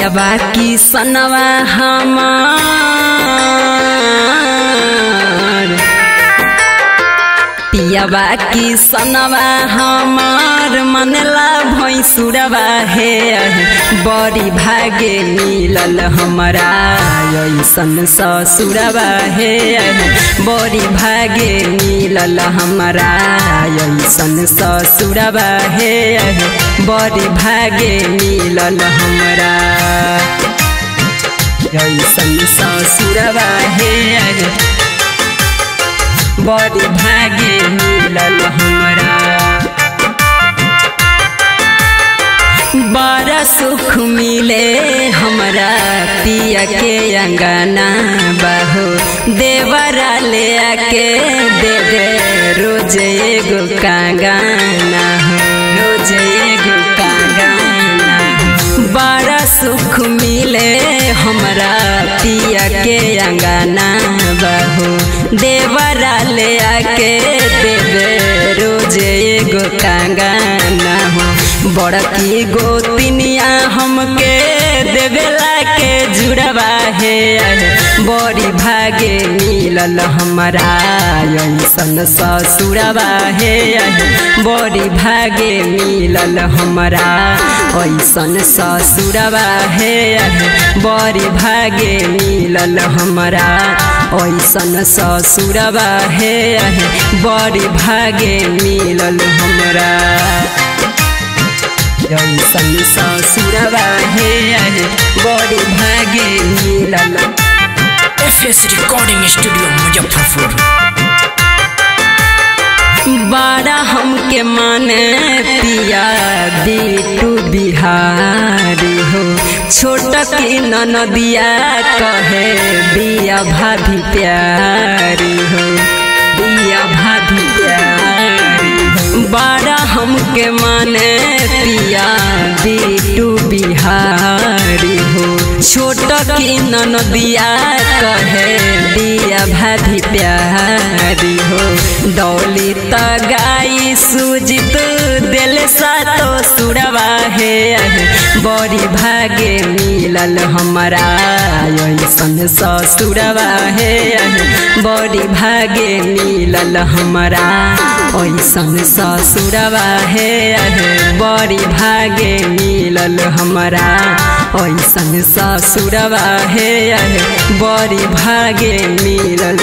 पियाबा की सनवा हमार, पियाबा की सनवा हमार मनला भैंसुरवा हे। बड़ी भागे मिलल हमरा ऐसन ससुरवा हे। बड़ी भागे मिलल हमरा ऐसन ससुरवा हे। बड़ी भागे मिलल हमरा ऐसन ससुरवा हे। बड़ी भागे मिलल हमरा। बड़ा सुख मिले हमरा पिया के अंगना बहो। देवरा ले आके दे दे रोज एगो कांगाना हो, रोज एगो कांगाना हो। बड़ा सुख मिले हमरा पिया के अंगना बहो। देवरा ले आके दे दे रोज एगो कांगाना हो। बड़की गोतिनिया हमके देवेला के जुड़वा हे। बड़ी भागे मिलल हमरा ऐसन ससुरवा हे। बड़ी भागे मिलल हमरा ऐसन ससुरवा हे। बड़ी भागे मिलल हमरा ऐसन ससुरवा हे। बड़ी भागे मिलल हमरा ऐसन ससुरवा हे। बड़ी भागे मिलल। FS recording studio Muzaffarpur. बड़ा हमके माने पिया बिटू बिहारी हो। छोट की ननदिया कहे बिया भाभी प्यारी हो, बिया भाभी प्यारी हो। बड़ा हमके माने पिया बिटू बिहारी हो। छोट की ननदिया कहे बिया भाभी प्यारी हो। दौली त गाई सुजित दिल सातो सुरवा हे। बड़ी भागे मिलल हमरा ऐसन ससुरवा हे। बड़ी भागे मिलल हमरा ऐसन ससुरवा हे। बड़ी भागे मिलल हमरा ऐसन ससुरवा हे। बड़ी भागे मिलल।